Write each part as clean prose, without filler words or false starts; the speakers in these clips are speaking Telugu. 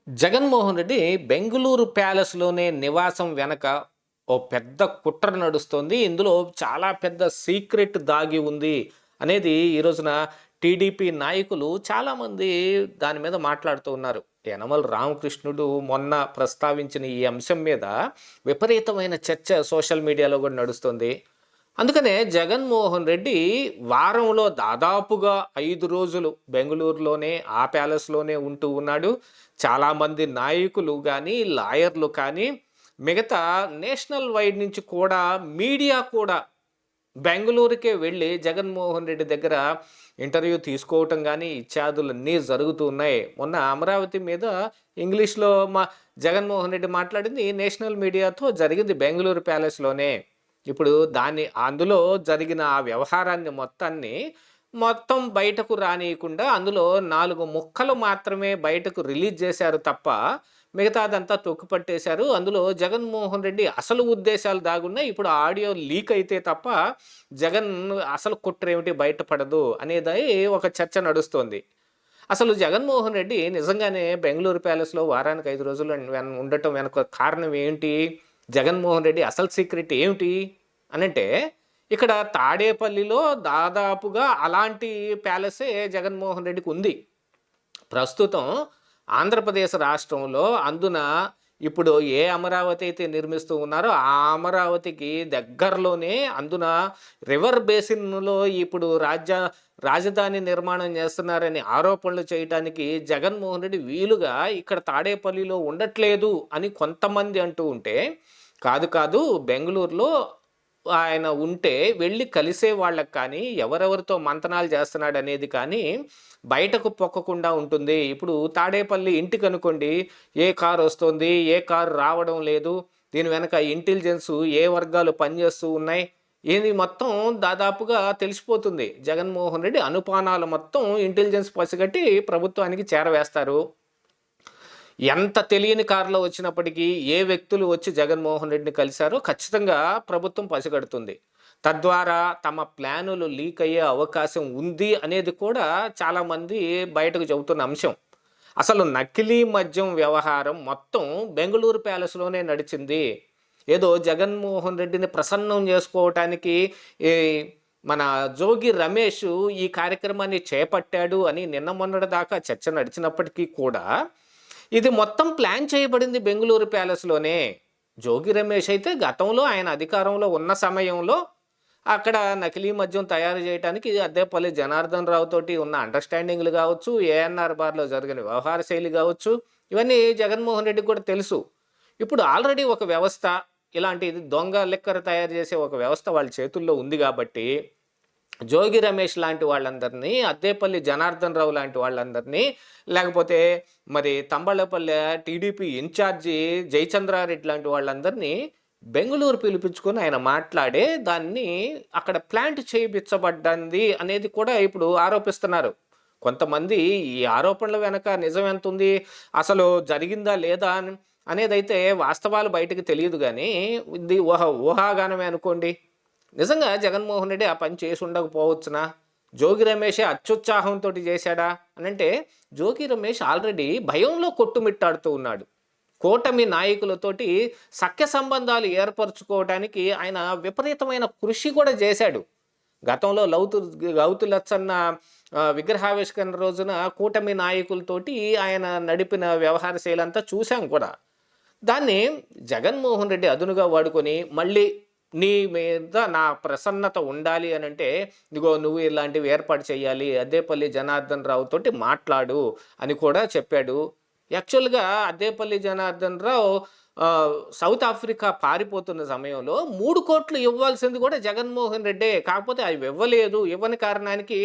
జగన్మోహన్ రెడ్డి బెంగుళూరు ప్యాలెస్‌లోనే నివాసం వెనక ఓ పెద్ద కుట్ర నడుస్తోంది. ఇందులో చాలా పెద్ద సీక్రెట్ దాగి ఉంది అనేది ఈ రోజున టీడీపీ నాయకులు చాలామంది దాని మీద మాట్లాడుతూ ఉన్నారు. యనమల రామకృష్ణుడు మొన్న ప్రస్తావించిన ఈ అంశం మీద విపరీతమైన చర్చ సోషల్ మీడియాలో కూడా నడుస్తుంది. అందుకనే జగన్మోహన్ రెడ్డి వారంలో దాదాపుగా 5 రోజులు బెంగుళూరులోనే ఆ ప్యాలెస్‌లోనే ఉంటూ ఉన్నాడు. చాలామంది నాయకులు గానీ, లాయర్లు కానీ, మిగతా నేషనల్ వైడ్ నుంచి కూడా మీడియా కూడా బెంగుళూరుకే వెళ్ళి జగన్మోహన్ రెడ్డి దగ్గర ఇంటర్వ్యూ తీసుకోవటం గానీ, ఇత్యాదులన్నీ జరుగుతూ ఉన్నాయి. మొన్న అమరావతి మీద ఇంగ్లీష్‌లో జగన్మోహన్ రెడ్డి మాట్లాడింది నేషనల్ మీడియాతో జరిగింది బెంగుళూరు ప్యాలెస్‌లోనే. ఇప్పుడు అందులో జరిగిన ఆ వ్యవహారాన్ని మొత్తం బయటకు రానీయకుండా అందులో 4 ముక్కలు మాత్రమే బయటకు రిలీజ్ చేశారు తప్ప, మిగతాదంతా తొక్కిపట్టేశారు. అందులో జగన్మోహన్ రెడ్డి అసలు ఉద్దేశాలు దాగున్నాయి. ఇప్పుడు ఆడియో లీక్ అయితే తప్ప జగన్ అసలు కుట్రేమిటి బయటపడదు అనేది ఒక చర్చ నడుస్తోంది. అసలు జగన్మోహన్ రెడ్డి నిజంగానే బెంగుళూరు ప్యాలెస్‌లో వారానికి 5 రోజులు ఉండటం వెనక కారణం ఏంటి? జగన్మోహన్ రెడ్డి అసలు సీక్రెట్ ఏమిటి? అనంటే ఇక్కడ తాడేపల్లిలో దాదాపుగా అలాంటి ప్యాలెసే జగన్మోహన్ రెడ్డికి ఉంది. ప్రస్తుతం ఆంధ్రప్రదేశ్ రాష్ట్రంలో ఇప్పుడు ఏ అమరావతి అయితే నిర్మిస్తూ ఉన్నారో ఆ అమరావతికి దగ్గరలోనే రివర్ బేసిన్‌లో ఇప్పుడు రాజధాని నిర్మాణం చేస్తున్నారని ఆరోపణలు చేయటానికి జగన్మోహన్ రెడ్డి వీలుగా ఇక్కడ తాడేపల్లిలో ఉండట్లేదు అని కొంతమంది అంటూ ఉంటే, కాదు బెంగుళూరులో ఆయన ఉంటే వెళ్ళి కలిసే వాళ్ళకి కానీ, ఎవరెవరితో మంతనాలు చేస్తున్నాడనేది కానీ బయటకు పొక్కకుండా ఉంటుంది. ఇప్పుడు తాడేపల్లి ఇంటికనుకోండి, ఏ కారొస్తోంది, ఏ కారు రావడం లేదు, దీని వెనక ఇంటెలిజెన్సు ఏ వర్గాలు పనిచేస్తూ ఉన్నాయి, ఇది మొత్తం దాదాపుగా తెలిసిపోతుంది. జగన్మోహన్ రెడ్డి అనుపానాలు మొత్తం ఇంటెలిజెన్స్ పసిగట్టి ప్రభుత్వానికి చేరవేస్తారు. ఎంత తెలియని కారులో వచ్చినప్పటికీ ఏ వ్యక్తులు వచ్చి జగన్మోహన్ రెడ్డిని కలిశారో ఖచ్చితంగా ప్రభుత్వం పసిగడుతుంది. తద్వారా తమ ప్లానులు లీక్ అయ్యే అవకాశం ఉంది అనేది కూడా చాలామంది బయటకు చెబుతున్న అంశం. అసలు నకిలీ మద్యం వ్యవహారం మొత్తం బెంగుళూరు ప్యాలెస్‌లోనే నడిచింది. ఏదో జగన్మోహన్ రెడ్డిని ప్రసన్నం చేసుకోవటానికి ఈ మన జోగి రమేష్ ఈ కార్యక్రమాన్ని చేపట్టాడు అని నిన్న మొన్నటి దాకా చర్చ నడిచినప్పటికీ కూడా ఇది మొత్తం ప్లాన్ చేయబడింది బెంగుళూరు ప్యాలెస్‌లోనే. జోగి రమేష్ అయితే గతంలో ఆయన అధికారంలో ఉన్న సమయంలో అక్కడ నకిలీ మద్యం తయారు చేయటానికి అద్దేపల్లి జనార్దన్ రావు తోటి ఉన్న అండర్‌స్టాండింగ్‌లు గావచ్చు, ఏఎన్ఆర్ బార్‌లో జరిగిన వ్యవహార శైలి గావచ్చు, ఇవన్నీ జగన్మోహన్ రెడ్డికి కూడా తెలుసు. ఇప్పుడు ఆల్రెడీ ఒక వ్యవస్థ ఇలాంటిది దొంగ లిక్కర్ తయారు చేసే ఒక వ్యవస్థ వాళ్ళ చేతుల్లో ఉంది గాబట్టి జోగి రమేష్ లాంటి వాళ్ళందరినీ, అద్దేపల్లి జనార్దన్ రావు లాంటి వాళ్ళందరినీ, లేకపోతే మరి తంబళ్ళపల్లె టీడీపీ ఇన్ఛార్జి జయచంద్రారెడ్డి లాంటి వాళ్ళందరినీ బెంగుళూరు పిలిపించుకొని ఆయన మాట్లాడే దాన్ని అక్కడ ప్లాంట్ చేయించబడ్డంది అనేది కూడా ఇప్పుడు ఆరోపిస్తున్నారు. కొంతమంది ఈ ఆరోపణల వెనక నిజం ఎంతుంది? అసలు జరిగిందా లేదా అనేదైతే వాస్తవాలు బయటకి తెలియదు గానీ, ఇది ఊహాగానమే అనుకోండి. నిజంగా జగన్మోహన్ రెడ్డి ఆ పని చేసి ఉండకపోవచ్చునా? జోగి రమేషే అత్యుత్సాహంతోటి చేశాడా? అనంటే జోగి రమేష్ ఆల్రెడీ భయంలో కొట్టుమిట్టాడుతూ ఉన్నాడు. కూటమి నాయకులతోటి సఖ్య సంబంధాలు ఏర్పరుచుకోవడానికి ఆయన విపరీతమైన కృషి కూడా చేశాడు. గతంలో గౌతు లచ్చన్న విగ్రహావిష్కరణ రోజున కూటమి నాయకులతోటి ఆయన నడిపిన వ్యవహార శైలంతా చూసాం కూడా. దాన్ని జగన్మోహన్ రెడ్డి అదునుగా వాడుకొని మళ్ళీ నీ మీద నా ప్రసన్నత ఉండాలి అనంటే, ఇదిగో నువ్వు ఇలాంటివి ఏర్పాటు చేయాలి. అద్దేపల్లి జనార్దన్ రావు తోటి మాట్లాడు అని కూడా చెప్పాడు. యాక్చువల్‌గా అద్దేపల్లి జనార్దన్ రావు సౌత్ ఆఫ్రికా పారిపోతున్న సమయంలో 3,00,00,000 ఇవ్వాల్సింది కూడా జగన్మోహన్ రెడ్డే. కాకపోతే అవి ఇవ్వలేదు. ఇవ్వని కారణానికి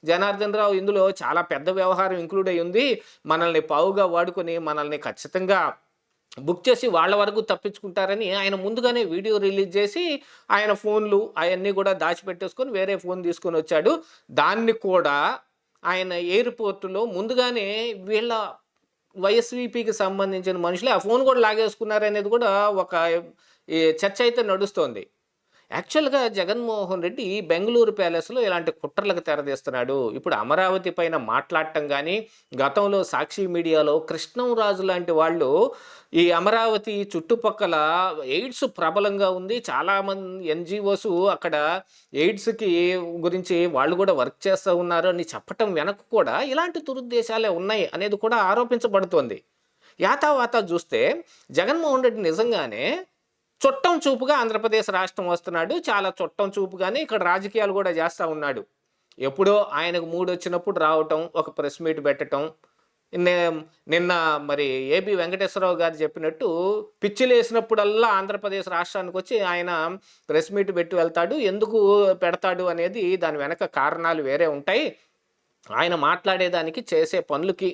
జనార్దన్ రావు ఇందులో చాలా పెద్ద వ్యవహారం ఇంక్లూడ్ అయ్యుంది. మనల్ని పావుగా వాడుకొని మనల్ని ఖచ్చితంగా బుక్ చేసి వాళ్ళ వరకు తప్పించుకుంటారని ఆయన ముందుగానే వీడియో రిలీజ్ చేసి ఆయన ఫోన్లు అవన్నీ కూడా దాచిపెట్టేసుకొని వేరే ఫోన్ తీసుకొని వచ్చాడు. దాన్ని కూడా ఆయన ఎయిర్‌పోర్ట్‌లో ముందుగానే వీళ్ళ వైఎస్‌వీపీకి సంబంధించిన మనుషులే ఆ ఫోన్ కూడా లాగేసుకున్నారనేది కూడా ఒక ఈ చర్చ అయితే నడుస్తోంది. యాక్చువల్‌గా జగన్మోహన్ రెడ్డి బెంగుళూరు ప్యాలెస్‌లో ఇలాంటి కుట్రలకు తెరదీస్తున్నాడు. ఇప్పుడు అమరావతి పైన మాట్లాడటం గాని, గతంలో సాక్షి మీడియాలో కృష్ణంరాజు లాంటి వాళ్ళు ఈ అమరావతి చుట్టుపక్కల ఎయిడ్స్ ప్రబలంగా ఉంది. చాలామంది ఎన్‌జీఓస్ అక్కడ ఎయిడ్స్‌కి గురించి వాళ్ళు కూడా వర్క్ చేస్తా ఉన్నారు అని చెప్పటం వెనక కూడా ఇలాంటి దురుద్దేశాలే ఉన్నాయి అనేది కూడా ఆరోపించబడుతోంది. యాతావాతా చూస్తే జగన్మోహన్ రెడ్డి నిజంగానే చుట్టం చూపుగా ఆంధ్రప్రదేశ్ రాష్ట్రం వస్తున్నాడు. చాలా చుట్టం చూపుగానే ఇక్కడ రాజకీయాలు గూడా జేస్తా ఉన్నాడు. ఎప్పుడో ఆయనకు మూడొచ్చినప్పుడు రావటం, ఒక ప్రెస్ మీట్ పెట్టటం. నే నిన్న మరి ఏబీ వెంకటేశ్వరరావు గారు చెప్పినట్టు పిచ్చిలేసినప్పుడల్లా ఆంధ్రప్రదేశ్ రాష్ట్రానికొచ్చి ఆయన ప్రెస్ మీట్ పెట్టి వెళ్తాడు. ఎందుకు పెడతాడు అనేది దాని వెనక కారణాలు వేరే ఉంటాయి. ఆయన మాట్లాడేదానికి, చేసే పనులకి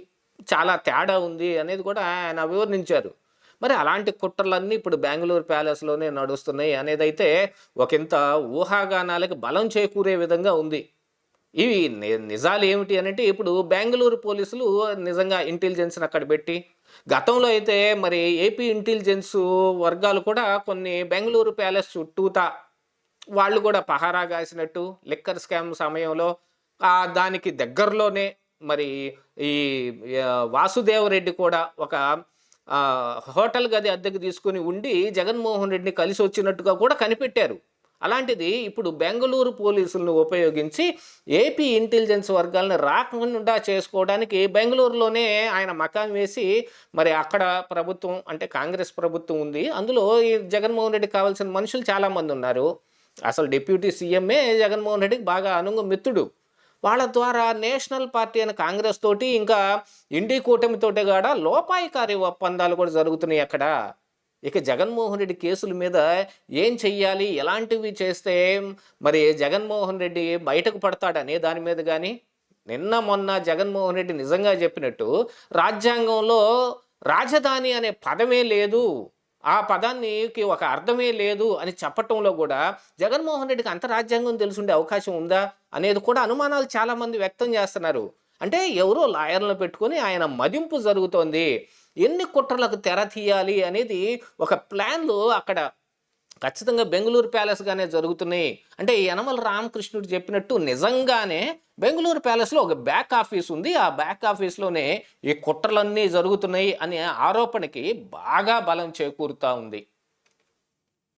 చాలా తేడా ఉంది అనేది కూడా ఆయన వివరించారు. మరి అలాంటి కుట్రలన్నీ ఇప్పుడు బెంగుళూరు ప్యాలెస్‌లోనే నడుస్తున్నాయి అనేదైతే ఒకంత ఊహాగానాలకి బలం చేకూరే విధంగా ఉంది. ఇవి నిజాలేమిటి అనంటే ఇప్పుడు బెంగుళూరు పోలీసులు నిజంగా ఇంటెలిజెన్స్‌ని అక్కడ పెట్టి, గతంలో అయితే మరి ఏపీ ఇంటెలిజెన్స్ వర్గాలు కూడా కొన్ని బెంగుళూరు ప్యాలెస్ చుట్టూతా వాళ్ళు కూడా పహారా గాసినట్టు లిక్కర్ స్కామ్ సమయంలో దానికి దగ్గరలోనే మరి ఈ వాసుదేవరెడ్డి కూడా ఒక హోటల్ గది అద్దెకు తీసుకొని ఉండి జగన్మోహన్ రెడ్డిని కలిసి వచ్చినట్టుగా కూడా కనిపెట్టారు. అలాంటిది ఇప్పుడు బెంగుళూరు పోలీసులను ఉపయోగించి ఏపీ ఇంటెలిజెన్స్ వర్గాలను రాకుండా చేసుకోవడానికి బెంగుళూరులోనే ఆయన మకాం వేసి మరి అక్కడ ప్రభుత్వం అంటే కాంగ్రెస్ ప్రభుత్వం ఉంది. అందులో ఈ జగన్మోహన్ రెడ్డికి కావాల్సిన మనుషులు చాలామంది ఉన్నారు. అసలు డిప్యూటీ సీఎంఏ జగన్మోహన్ రెడ్డికి బాగా మిత్రుడు. వాళ్ళ ద్వారా నేషనల్ పార్టీ అయిన కాంగ్రెస్ తోటి ఇంకా ఇండి కూటమితోటి కూడా లోపాయికారి ఒప్పందాలు కూడా జరుగుతున్నాయి అక్కడ. ఇక జగన్మోహన్ రెడ్డి కేసుల మీద ఏం చెయ్యాలి, ఎలాంటివి చేస్తే మరి జగన్మోహన్ రెడ్డి బయటకు పడతాడనే దాని మీద కానీ, నిన్న మొన్న జగన్మోహన్ రెడ్డి నిజంగా చెప్పినట్టు రాజ్యాంగంలో రాజధాని అనే పదమే లేదు, ఆ పదానికి ఒక అర్థమే లేదు అని చెప్పటంలో కూడా జగన్మోహన్ రెడ్డికి అంత రాజ్యాంగం తెలుసుండే అవకాశం ఉందా అనేది కూడా అనుమానాలు చాలామంది వ్యక్తం చేస్తున్నారు. అంటే ఎవరో లాయర్లను పెట్టుకొని ఆయన మదింపు జరుగుతోంది. ఎన్ని కుట్రలకు తెర తీయాలి అనేది ఒక ప్లాన్లు అక్కడ ఖచ్చితంగా బెంగుళూరు ప్యాలెస్‌గానే జరుగుతున్నాయి. అంటే ఈ యనమల రామకృష్ణుడు చెప్పినట్టు నిజంగానే బెంగుళూరు ప్యాలెస్‌లో ఒక బ్యాక్ ఆఫీస్ ఉంది. ఆ బ్యాక్ ఆఫీస్‌లోనే ఈ కుట్రలన్నీ జరుగుతున్నాయి అనే ఆరోపణకి బాగా బలం చేకూరుతా ఉంది.